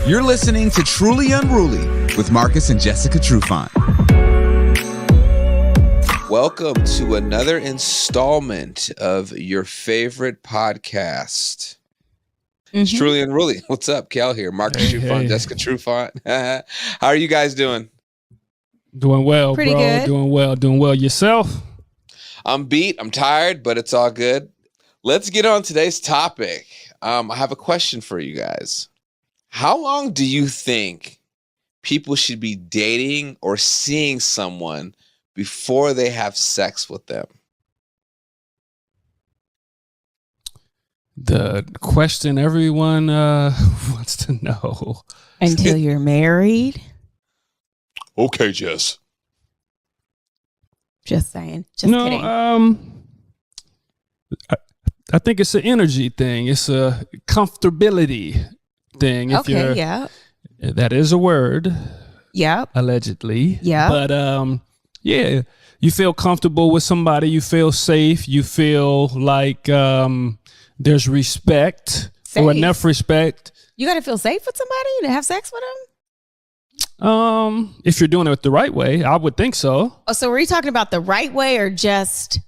You're listening to Truly Unruly with Marcus and Jessica Trufant. Welcome to another installment of your favorite podcast. It's Truly Unruly. What's up? Kel here. Marcus Trufant, Jessica Trufant. How are you guys doing? Doing well, Pretty bro. good. Doing well. Yourself? I'm beat. I'm tired, but it's all good. Let's get on today's topic. I have a question for you guys. How long do you think people should be dating or seeing someone before they have sex with them? The question everyone wants to know. Until you're married. Okay, Jess. Just saying. Just kidding. I think it's an energy thing. It's a comfortability thing. That is a word. Yep. Allegedly. Yeah. But yeah, you feel comfortable with somebody. You feel safe. You feel like there's respect or enough respect. You got to feel safe with somebody to have sex with them? If you're doing it the right way, I would think so. Oh, so were you talking about the right way or just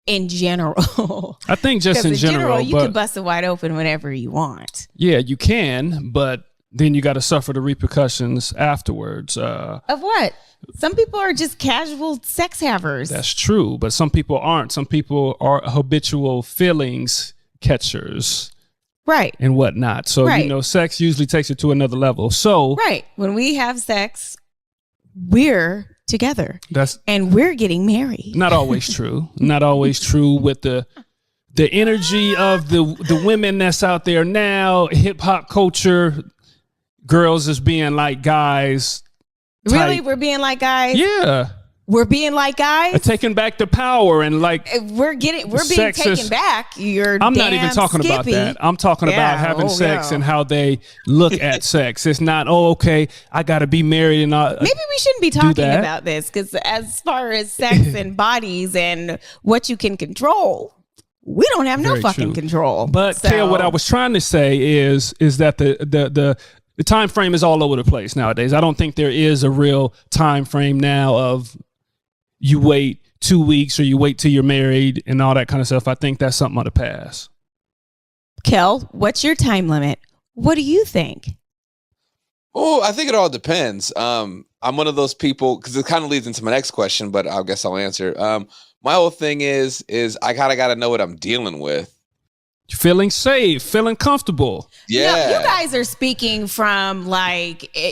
in general? I think just in general. You can bust it wide open whenever you want. Yeah, you can, but then you got to suffer the repercussions afterwards. Of what? Some people are just casual sex havers. That's true, but some people aren't. Some people are habitual feelings catchers. Right. And whatnot. So, sex usually takes it to another level. So, right. When we have sex, we're together. And we're getting married. Not always true. Not always true with the energy of the women that's out there now. Hip hop culture, girls is being like guys. Really? We're being like guys? Yeah. We're being like guys? Taking back the power and like we're being taken back. I'm not even talking about that. I'm talking about having sex and how they look at sex. It's not, okay, I gotta be married and all. Maybe we shouldn't be talking about this, because as far as sex and bodies and what you can control, we don't have no fucking control. But Kale, what I was trying to say is that the time frame is all over the place nowadays. I don't think there is a real time frame now of you wait 2 weeks or you wait till you're married and all that kind of stuff. I think that's something of the past. Kel, what's your time limit? What do you think? Oh, I think it all depends. I'm one of those people, because it kind of leads into my next question, but I guess I'll answer. My whole thing is I kind of got to know what I'm dealing with. Feeling safe, feeling comfortable. Yeah. You guys are speaking from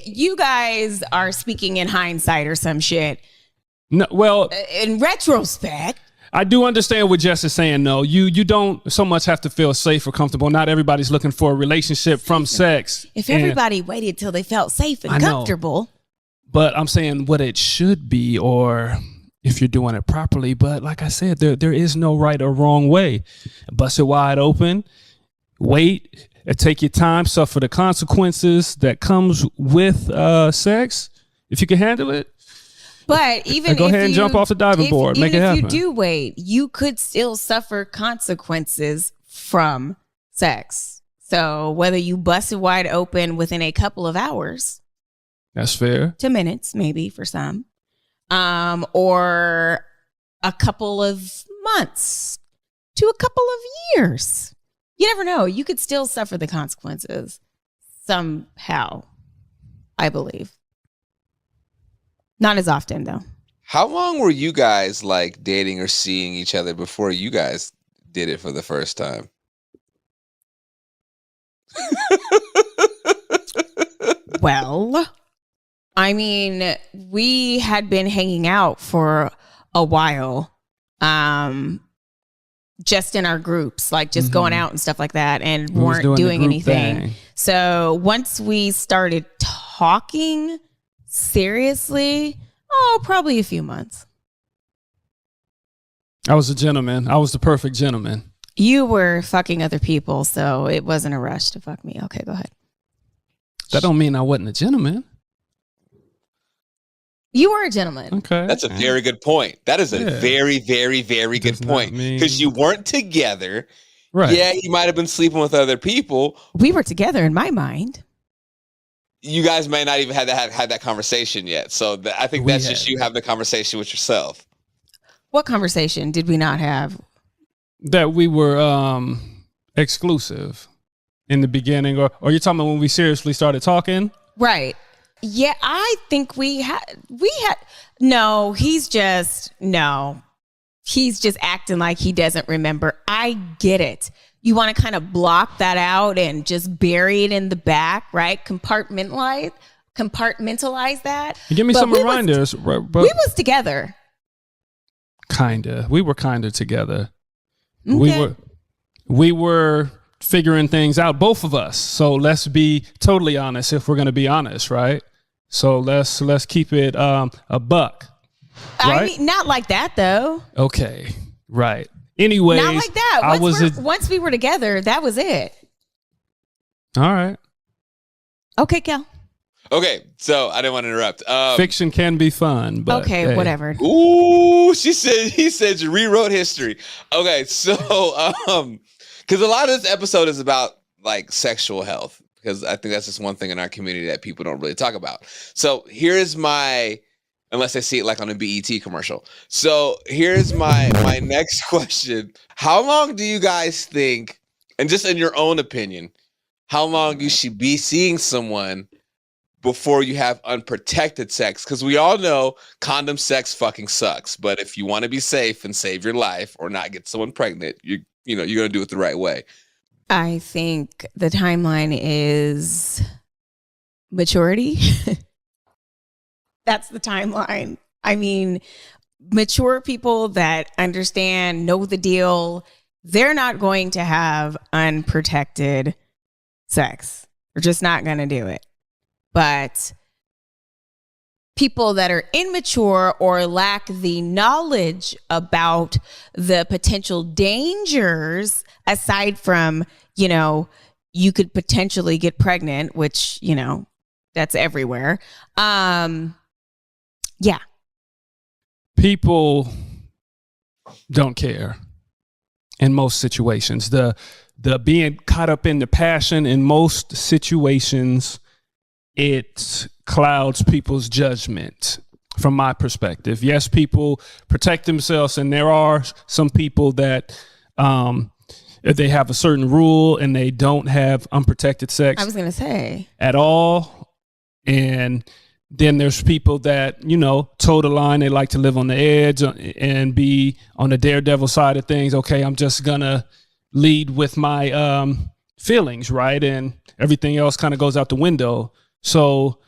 you guys are speaking in hindsight or some shit. No, well, in retrospect, I do understand what Jess is saying. No, you don't so much have to feel safe or comfortable. Not everybody's looking for a relationship from sex. If everybody waited till they felt safe and comfortable. But I'm saying what it should be, or if you're doing it properly. But like I said, there is no right or wrong way. Bust it wide open, wait, take your time, suffer the consequences that comes with sex. If you can handle it. But even go ahead and jump off the diving board. Make it happen. If you do wait, you could still suffer consequences from sex. So whether you bust it wide open within a couple of hours. That's fair. To minutes, maybe for some. Or a couple of months to a couple of years. You never know. You could still suffer the consequences somehow, I believe. Not as often, though. How long were you guys dating or seeing each other before you guys did it for the first time? Well, I mean, we had been hanging out for a while, just in our groups, just going out and stuff like that, and weren't doing anything. Thing. So once we started talking seriously, probably a few months. I was a gentleman. I was the perfect gentleman. You were fucking other people, so it wasn't a rush to fuck me. Okay, go ahead. That don't mean I wasn't a gentleman. You were a gentleman. Okay. That's a very good point. That is a very, very, very good point. Because you weren't together. Right. Yeah, you might have been sleeping with other people. We were together in my mind. you guys may not even have had that conversation yet. So I think that's just you having the conversation with yourself. What conversation did we not have? That we were exclusive in the beginning, or you're talking about when we seriously started talking? Right. Yeah, I think we had. No, he's just acting like he doesn't remember. I get it. You want to kind of block that out and just bury it in the back, right? Compartmentalize that. Give me some reminders. We was together. Kinda. We were kinda together. Okay. We were figuring things out, both of us. So let's be totally honest if we're gonna be honest, right? So let's keep it a buck. Right? I mean, not like that though. Okay. Right. Anyways, not like that. Once we were together, that was it. All right. Okay, Kel. Okay, so I didn't want to interrupt. Fiction can be fun, but okay, hey. whatever. Ooh, he said you rewrote history. Okay, so because a lot of this episode is about like sexual health, because I think that's just one thing in our community that people don't really talk about. So here's my, unless I see it like on a BET commercial. So here's my next question. How long do you guys think, and just in your own opinion, how long you should be seeing someone before you have unprotected sex? Because we all know condom sex fucking sucks. But if you want to be safe and save your life or not get someone pregnant, you're going to do it the right way. I think the timeline is maturity. That's the timeline. I mean, mature people that understand, know the deal, they're not going to have unprotected sex. They're just not going to do it. But people that are immature or lack the knowledge about the potential dangers, aside from, you could potentially get pregnant, which, that's everywhere. Yeah. People don't care in most situations. The being caught up in the passion in most situations, it clouds people's judgment from my perspective. Yes, people protect themselves, and there are some people that if they have a certain rule and they don't have unprotected sex. I was going to say. At all. And then there's people that, toe the line. They like to live on the edge and be on the daredevil side of things. Okay, I'm just going to lead with my feelings, right? And everything else kind of goes out the window. So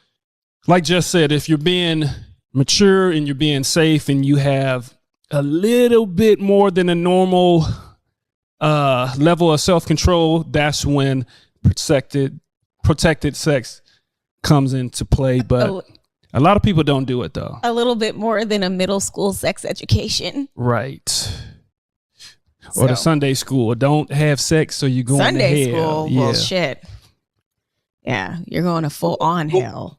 like Jess said, if you're being mature and you're being safe and you have a little bit more than a normal level of self-control, that's when protected sex comes into play. But a lot of people don't do it though. A little bit more than a middle school sex education. Right. Or the Sunday school. Don't have sex so you go Sunday to hell. School. Yeah. Well, shit. Yeah, you're going to full on hell.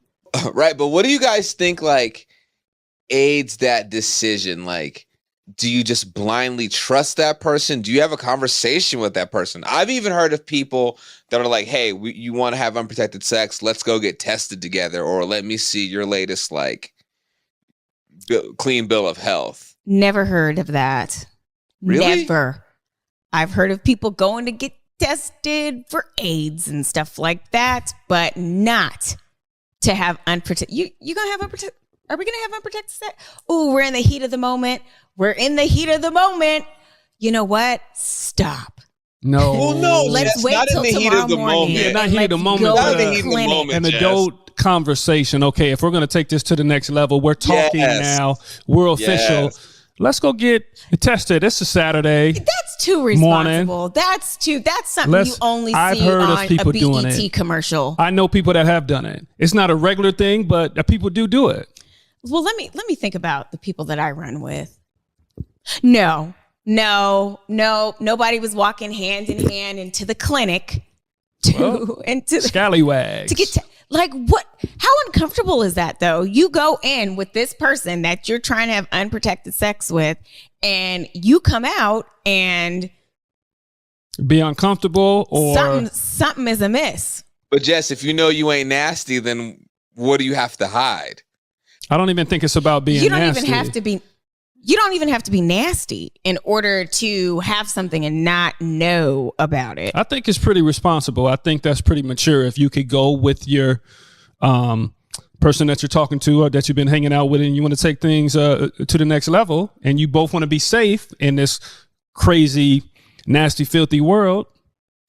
Right, but what do you guys think aids that decision? Do you just blindly trust that person? Do you have a conversation with that person? I've even heard of people that are like, hey, you want to have unprotected sex? Let's go get tested together, or let me see your latest clean bill of health. Never heard of that. Really? Never. I've heard of people going to get tested for AIDS and stuff like that, but not to have unprotected. You gonna have unprotected? Are we gonna have unprotected sex? Oh, we're in the heat of the moment. We're in the heat of the moment. You know what? Stop. No. Well, no. Let's wait till tomorrow morning. Yeah, not heat of the moment. Not in the heat of the moment. An adult conversation. Okay, if we're gonna take this to the next level, we're talking now. We're official. Yes. Let's go get tested. It's a Saturday. That's too responsible. That's something you only see on a BET commercial. I know people that have done it. It's not a regular thing, but people do it. Well, let me think about the people that I run with. No. Nobody was walking hand in hand into the clinic scallywags to get what? How uncomfortable is that though? You go in with this person that you're trying to have unprotected sex with, and you come out and be uncomfortable, or something is amiss. But Jess, if you know you ain't nasty, then what do you have to hide? I don't even think it's about being You don't nasty. even have to be. You don't even have to be nasty in order to have something and not know about it. I think it's pretty responsible. I think that's pretty mature. If you could go with your person that you're talking to or that you've been hanging out with, and you want to take things to the next level, and you both want to be safe in this crazy, nasty, filthy world.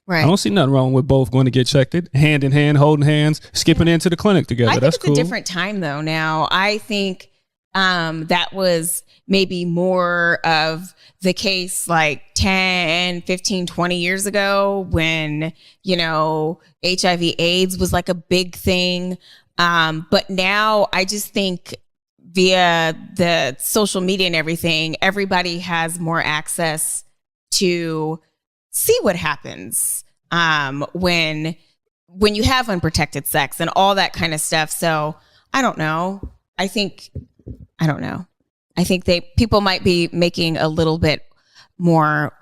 Right. I don't see nothing wrong with both going to get checked hand in hand, holding hands, skipping into the clinic together. I think That's it's cool. a different time though. Now I think that was maybe more of the case like 10, 15, 20 years ago when, you know, HIV AIDS was like a big thing. But now I just think via the social media and everything, everybody has more access to see what happens when you have unprotected sex and all that kind of stuff. So I don't know. I don't know. I think people might be making a little bit more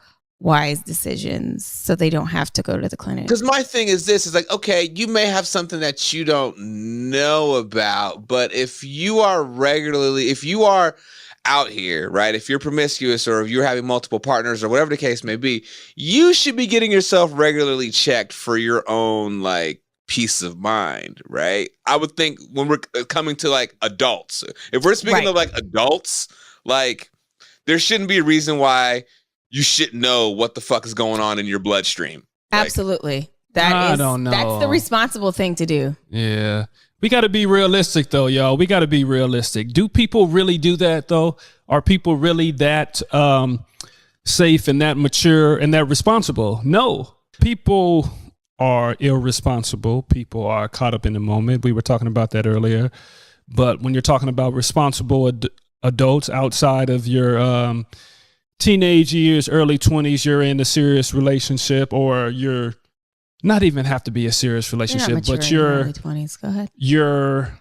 wise decisions so they don't have to go to the clinic. Because my thing is this, is like, okay, you may have something that you don't know about, but if you are out here, right, if you're promiscuous or if you're having multiple partners or whatever the case may be, you should be getting yourself regularly checked for your own, like, peace of mind, right? I would think when we're coming to, like, adults, if we're speaking of, like, adults, like, there shouldn't be a reason why you shouldn't know what the fuck is going on in your bloodstream. Absolutely. I don't know. That's the responsible thing to do. Yeah. We got to be realistic, though, y'all. We got to be realistic. Do people really do that, though? Are people really that safe and that mature and that responsible? No. People are irresponsible. People are caught up in the moment. We were talking about that earlier. But when you're talking about responsible adults outside of your teenage years, early 20s, you're in a serious relationship, or you're not even have to be a serious relationship, but you're early 20s. Go ahead. You're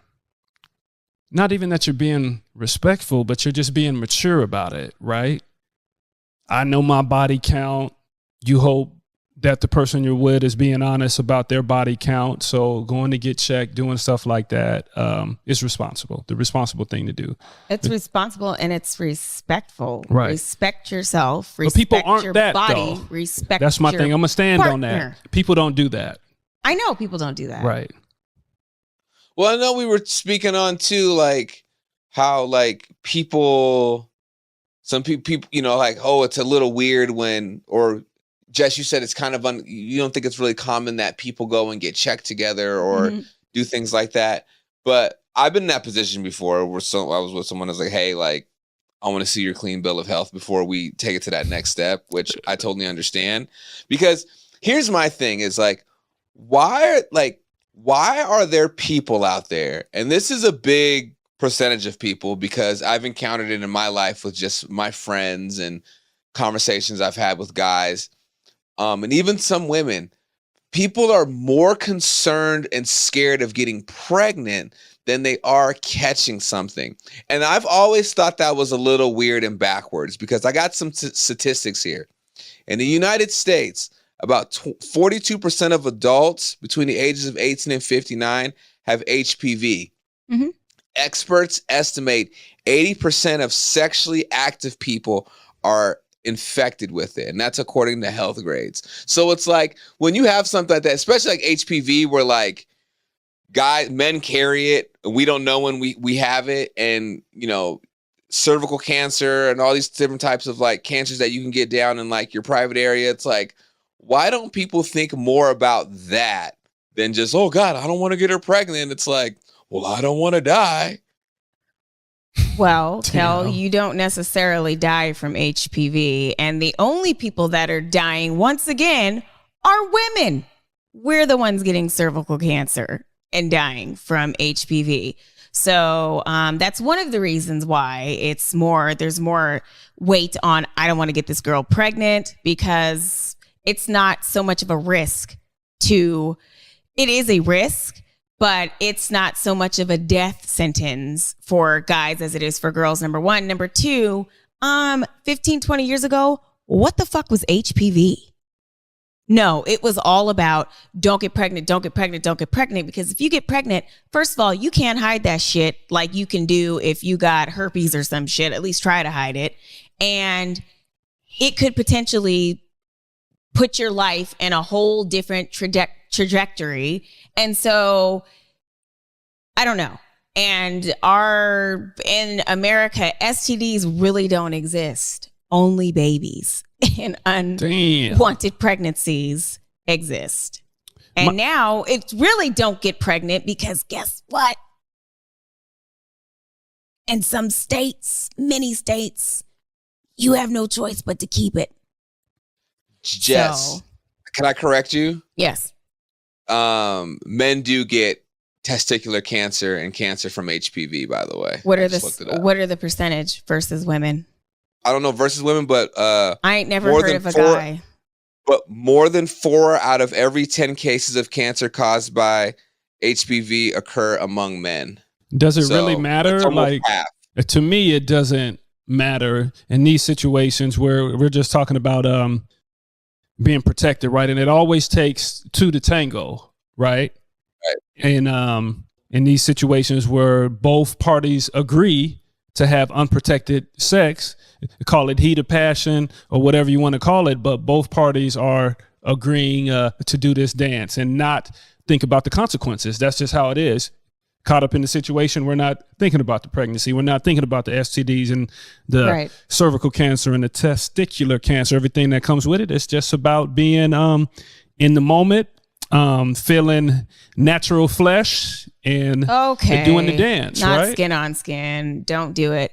not even that you're being respectful, but you're just being mature about it, right? I know my body count. You hope that the person you're with is being honest about their body count. So going to get checked, doing stuff like that is responsible. The responsible thing to do. It's responsible and it's respectful. Right. Respect yourself. But people Respect aren't your that, body. though. Respect. That's my your thing. I'm gonna stand on partner. that. People don't do that. I know people don't do that. Right. Well, I know we were speaking on too, like how like some people, you know, like, oh, it's a little weird when, or Jess, you said it's kind of you don't think it's really common that people go and get checked together or do things like that. But I've been in that position before where I was with someone who's like, hey, like, I want to see your clean bill of health before we take it to that next step, which I totally understand. Because here's my thing is like, why are there people out there? And this is a big percentage of people because I've encountered it in my life with just my friends and conversations I've had with guys. And even some women, people are more concerned and scared of getting pregnant than they are catching something. And I've always thought that was a little weird and backwards because I got some statistics here. In the United States, about 42% of adults between the ages of 18 and 59 have HPV. Mm-hmm. Experts estimate 80% of sexually active people are infected with it, and that's according to health grades. So it's like when you have something like that, especially like HPV, where like men carry it, and we don't know when we have it, and you know, cervical cancer and all these different types of like cancers that you can get down in like your private area. It's like, why don't people think more about that than just, oh God, I don't want to get her pregnant? It's like, well, I don't want to die. Well, Kel, you don't necessarily die from HPV. And the only people that are dying, once again, are women. We're the ones getting cervical cancer and dying from HPV. So that's one of the reasons why there's more weight on, I don't want to get this girl pregnant, because it's not so much of a risk it is a risk, but it's not so much of a death sentence for guys as it is for girls, number one. Number two, 15, 20 years ago, what the fuck was HPV? No, it was all about don't get pregnant, don't get pregnant, don't get pregnant. Because if you get pregnant, first of all, you can't hide that shit like you can do if you got herpes or some shit. At least try to hide it. And it could potentially put your life in a whole different trajectory. And so, I don't know. And in America, STDs really don't exist. Only babies and unwanted pregnancies exist. And now it's really don't get pregnant because guess what? In some states, many states, you have no choice but to keep it. Jess, can I correct you? Yes. Men do get testicular cancer and cancer from HPV, by the way. What are the percentage versus women? I don't know versus women, but I ain't never heard of a guy. But more than 4 out of every 10 cases of cancer caused by HPV occur among men. Does it really matter? Like, half. To me, it doesn't matter in these situations where we're just talking about being protected, right? And it always takes 2 to tango, right? Right. And in these situations where both parties agree to have unprotected sex, call it heat of passion or whatever you want to call it, but both parties are agreeing to do this dance and not think about the consequences. That's just how it is. Caught up in the situation, we're not thinking about the pregnancy. We're not thinking about the STDs and the cervical cancer and the testicular cancer, everything that comes with it. It's just about being in the moment, feeling natural flesh and doing the dance, not right? Skin on skin. Don't do it.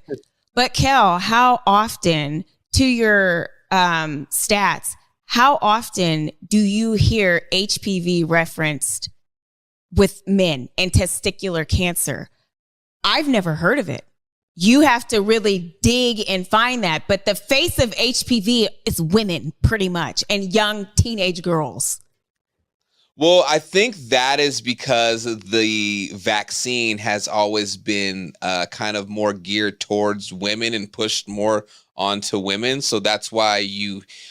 But Kel, how often, to your stats, how often do you hear HPV referenced with men and testicular cancer? I've never heard of it. You have to really dig and find that. But the face of HPV is women, pretty much, and young teenage girls. Well, I think that is because the vaccine has always been kind of more geared towards women and pushed more onto women. So that's why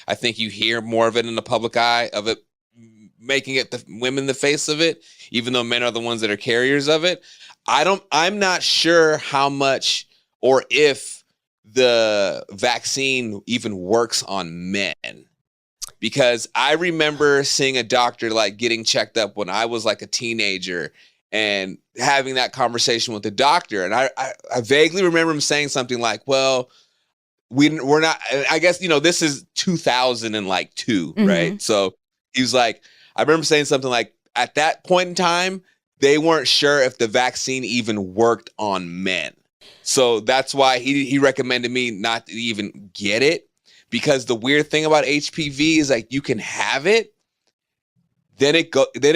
I think you hear more of it in the public eye of it, making it the women the face of it, even though men are the ones that are carriers of it. I'm not sure how much or if the vaccine even works on men. Because I remember seeing a doctor like getting checked up when I was like a teenager and having that conversation with the doctor. And I vaguely remember him saying something like, well, we're not, I guess, this is 2002, right? So he was like, I remember saying something like, at that point in time, they weren't sure if the vaccine even worked on men. So that's why he recommended me not to even get it. Because the weird thing about HPV is like you can have it, then it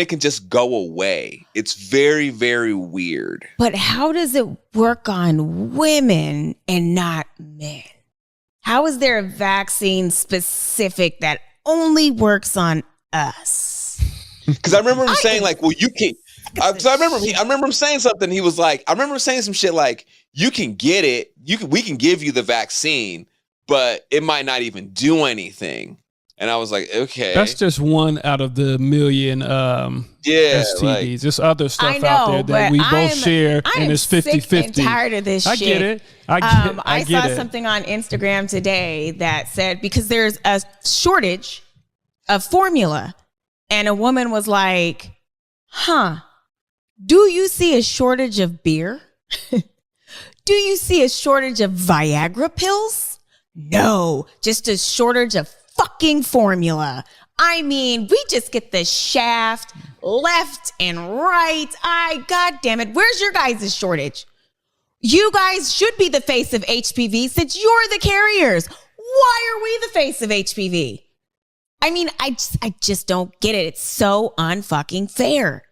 can just go away. It's very, very weird. But how does it work on women and not men? How is there a vaccine specific that only works on us? Because I remember him saying like, well, you can. So I remember him saying something. He was like, I remember him saying some shit like, you can get it. We can give you the vaccine, but it might not even do anything. And I was like, okay. That's just one out of the million STDs. Like, There's other stuff out there that we both share, and it's 50-50. I'm tired of this shit. I get it. I saw something on Instagram today that said, because there's a shortage of formula, and a woman was like, do you see a shortage of beer? Do you see a shortage of Viagra pills? No, just a shortage of fucking formula. I mean, we just get the shaft left and right. God damn it. Where's your guys' shortage? You guys should be the face of HPV since you're the carriers. Why are we the face of HPV? I mean, I just don't get it. It's so unfucking fair.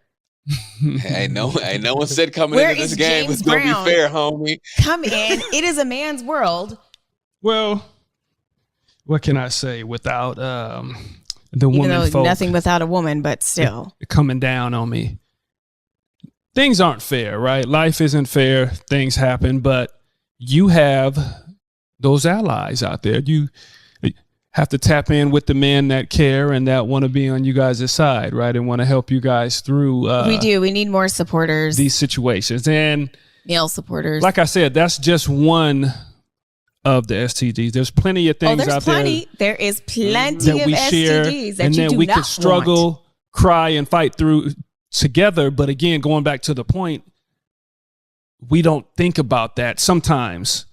Hey, no one said coming into this game was going to be fair, homie. Come in. It is a man's world. Well, what can I say without the woman folk? Nothing without a woman, but still. Coming down on me. Things aren't fair, right? Life isn't fair. Things happen, but you have those allies out there. have to tap in with the men that care and that want to be on you guys' side, right? And want to help you guys through. We do. We need more supporters. These situations. And male supporters. like I said, that's just one of the STDs. There's plenty of things out there. There is plenty that of we share, STDs that and you then do we not could struggle, want. cry, and fight through together. But again, going back to the point, we don't think about that sometimes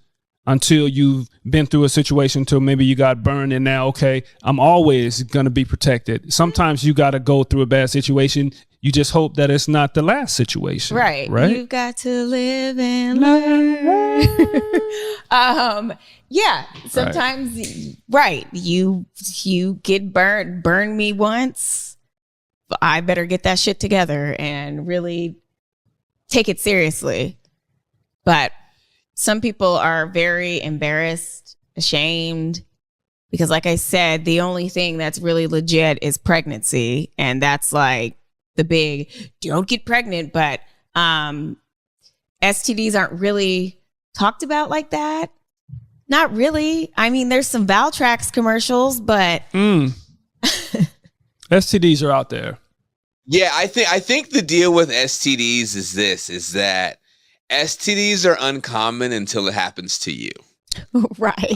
until you've been through a situation till maybe you got burned and now, okay, I'm always going to be protected. Sometimes you got to go through a bad situation. You just hope that it's not the last situation. Right. Right. You've got to live and learn. Yeah. Sometimes, right. You get burned. Burn me once. I better get that shit together and really take it seriously. But some people are very embarrassed, ashamed, because like I said, the only thing that's really legit is pregnancy. And that's like the big, don't get pregnant. But STDs aren't really talked about like that. Not really. I mean, there's some Valtrax commercials, but STDs are out there. Yeah, I think the deal with STDs is that STDs are uncommon until it happens to you. Right.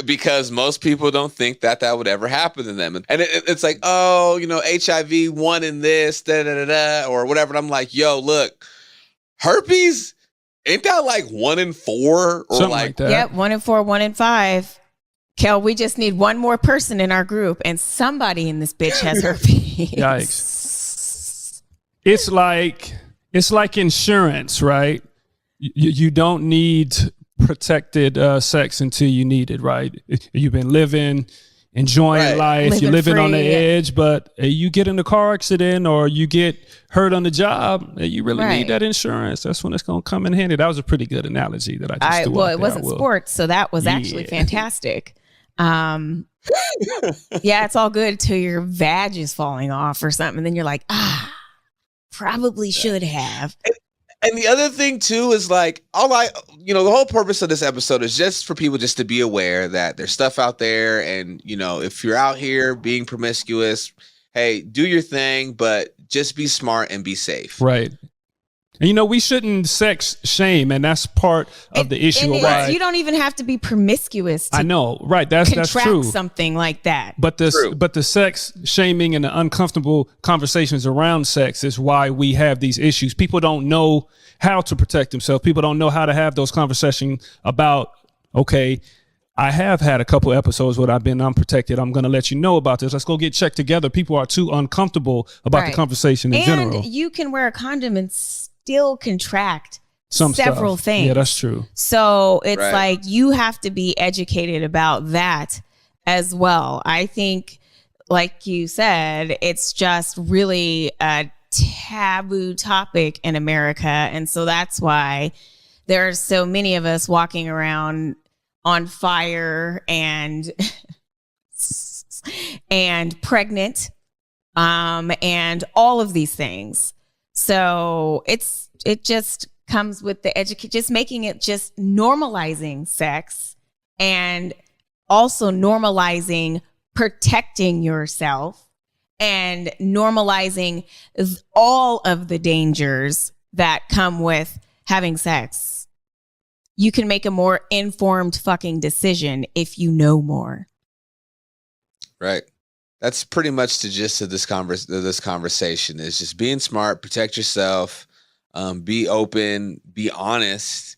Because most people don't think that would ever happen to them. And it's like, oh, HIV 1 in this, or whatever. And I'm like, yo, look, herpes, ain't that like 1 in 4? Or something like that. Yep, 1 in 4, 1 in 5. Kel, we just need one more person in our group, and somebody in this bitch has herpes. Yikes. It's like insurance, right? You don't need protected sex until you need it, right? You've been living, enjoying life, you're living on the edge, but you get in a car accident or you get hurt on the job, you really need that insurance. That's when it's going to come in handy. That was a pretty good analogy that I just threw out well, there. it wasn't sports, so that was actually fantastic. Yeah, it's all good till your vag is falling off or something, and then you're like, probably should have. And the other thing too is like, the whole purpose of this episode is just for people just to be aware that there's stuff out there, and if you're out here being promiscuous, hey, do your thing, but just be smart and be safe. Right. And we shouldn't sex shame, and that's part of the issue. You don't even have to be promiscuous to I know, right? That's true. Something like that. But the sex shaming and the uncomfortable conversations around sex is why we have these issues. People don't know how to protect themselves. People don't know how to have those conversations about, okay, I have had a couple episodes where I've been unprotected. I'm going to let you know about this. Let's go get checked together. People are too uncomfortable about the conversation in general. And you can wear a condom and still contract several things. Yeah, that's true. So it's like you have to be educated about that as well. I think, like you said, it's just really a taboo topic in America. And so that's why there are so many of us walking around on fire and pregnant, and all of these things. So it just comes with the just making it just normalizing sex, and also normalizing protecting yourself, and normalizing all of the dangers that come with having sex. You can make a more informed fucking decision if you know more. Right. That's pretty much the gist of this conversation is just being smart, protect yourself, be open, be honest.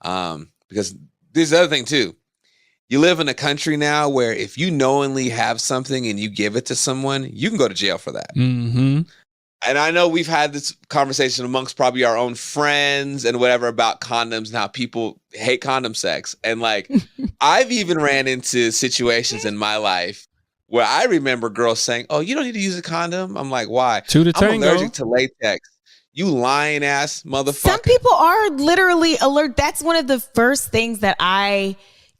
Because there's the other thing too. You live in a country now where if you knowingly have something and you give it to someone, you can go to jail for that. Mm-hmm. And I know we've had this conversation amongst probably our own friends and whatever about condoms and how people hate condom sex. And like, I've even ran into situations in my life where I remember girls saying, "Oh, you don't need to use a condom." I'm like, why? I'm allergic to latex. You lying ass motherfucker. Some people are literally alert. That's one of the first things that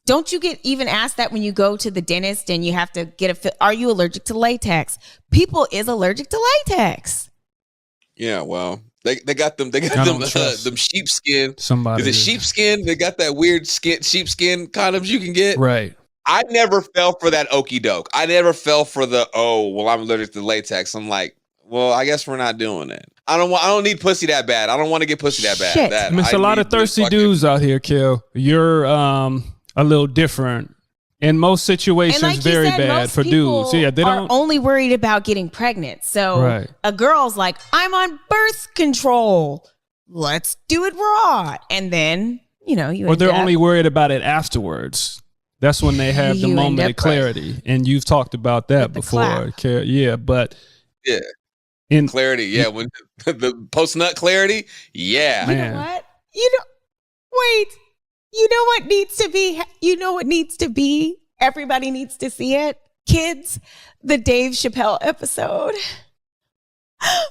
don't you get even asked that when you go to the dentist and you have to get are you allergic to latex? People is allergic to latex. Yeah, well, they got them sheepskin. Somebody is it sheepskin? They got that weird sheepskin condoms you can get. Right. I never fell for that okie doke. I never fell for the, I'm allergic to latex. I'm like, well, I guess we're not doing it. I don't need pussy that bad. I don't want to get pussy that bad. Shit. There's a lot of thirsty dudes out here, Kel. You're a little different. In most situations, And like you very said, bad most for people dudes. Yeah, they are don't. only worried about getting pregnant. So Right. a girl's like, I'm on birth control. Let's do it raw. And then, you Or they're only worried about it afterwards. That's when they have the You end moment up of clarity. And you've talked about that With the before. clap. Yeah, but Yeah. in Clarity. Yeah. When the post nut clarity. Yeah. You Man. know what? Wait. You know what needs to be? You know what needs to be? Everybody needs to see it. Kids, the Dave Chappelle episode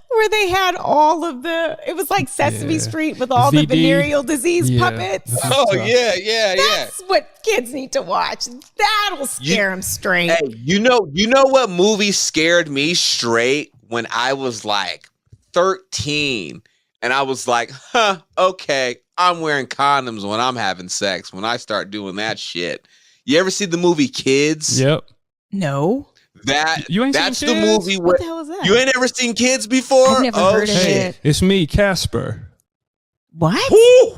where they had all of it was like Sesame Yeah. Street with all VD. the venereal disease Yeah. puppets. This is Oh, tough. yeah. That's what kids need to watch. That'll scare them straight. Hey, you know what movie scared me straight when I was like 13? And I was like, okay, I'm wearing condoms when I'm having sex, when I start doing that shit. You ever see the movie Kids? Yep. No. You ain't That's seen the Kids? movie What where the hell is that? you ain't ever seen Kids before? I've never heard of Hey, it. it's me, Casper. What? Woo!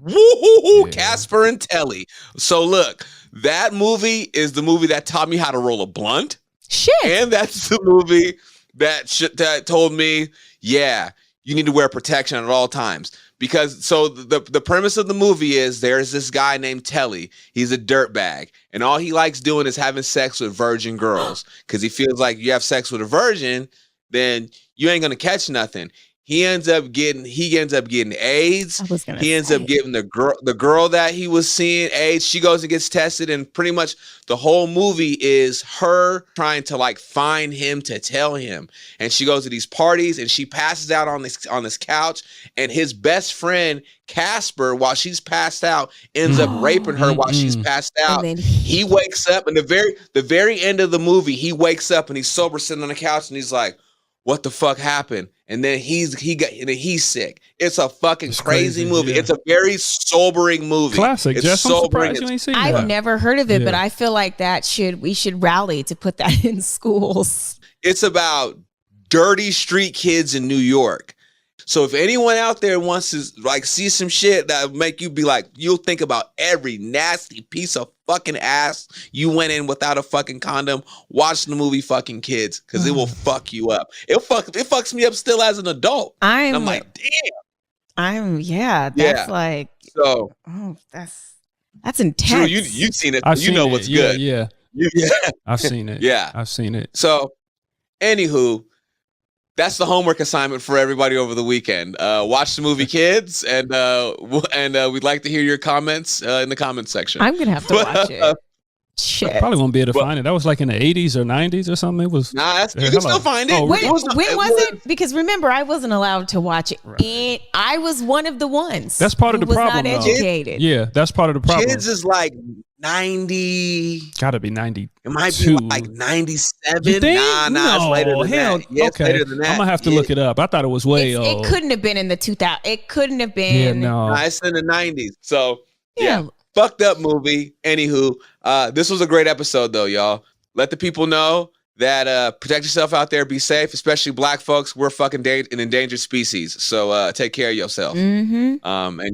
Woo! Yeah. Casper and Telly. So look, that movie is the movie that taught me how to roll a blunt. Shit. And that's the movie that told me, yeah, you need to wear protection at all times. Because so the premise of the movie is there's this guy named Telly. He's a dirtbag. And all he likes doing is having sex with virgin girls. Because he feels like you have sex with a virgin, then you ain't gonna catch nothing. He ends up getting AIDS. I was gonna He ends say. up getting the girl that he was seeing AIDS. She goes and gets tested, and pretty much the whole movie is her trying to like find him to tell him. And she goes to these parties and she passes out on this couch, and his best friend Casper, while she's passed out, ends up raping her while she's passed out. then He wakes up, and the very end of the movie, he wakes up and he's sober, sitting on the couch, and he's like, what the fuck happened? And then he's sick. It's a fucking crazy movie. yeah. It's a very sobering movie. Classic. It's Jess, I'm sobering. surprised you ain't seen I've that. never heard of it, but Yeah. I feel like we should rally to put that in schools. It's about dirty street kids in New York. So if anyone out there wants to like see some shit that make you be like, you'll think about every nasty piece of fucking ass you went in without a fucking condom, watch the movie fucking Kids, because it will fuck you up. It fucks me up still as an adult. And I'm like, damn. That's like, So that's intense. True, you've seen it. I've You seen know it. what's Yeah, good. Yeah, Yeah. I've seen it. Yeah. I've seen it. So, anywho, that's the homework assignment for everybody over the weekend. Watch the movie Kids, and we'd like to hear your comments in the comments section. I'm gonna have to watch it. Shit. Probably won't be able to find it. That was like in the 80s or 90s or something. It was. Nah, you can still find it. Oh, When It was was- it? Because remember, I wasn't allowed to watch it. Right. I was one of the ones. That's part of who the problem, Was not though. educated. Yeah, that's part of the problem. Kids is like 90. Gotta be 90. It might be like 97. You think? Nah, No, it's later than hell, that. Yeah, it's okay. later than that. I'm gonna have to look it up. I thought it was way old. It couldn't have been in the 2000. It couldn't have been. Yeah, no. Nah, it's in the 90s. So, Yeah. yeah. Fucked up movie. Anywho, this was a great episode though, y'all. Let the people know that protect yourself out there, be safe, especially black folks. We're fucking an endangered species. So take care of yourself and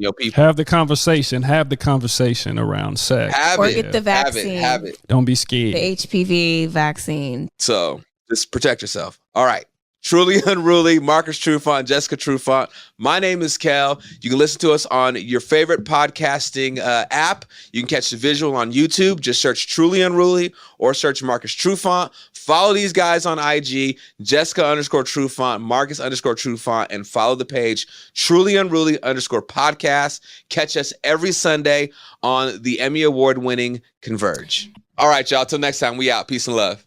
your people. Have the conversation. Have the conversation around sex. Or get the vaccine. Have it. Don't be scared. The HPV vaccine. So just protect yourself. All right. Truly Unruly, Marcus Trufant, Jessica Trufant. My name is Cal. You can listen to us on your favorite podcasting app. You can catch the visual on YouTube. Just search Truly Unruly or search Marcus Trufant. Follow these guys on IG, Jessica_Trufant, Marcus_Trufant, and follow the page Truly Unruly_podcast. Catch us every Sunday on the Emmy Award winning Converge. All right, y'all. Till next time, we out. Peace and love.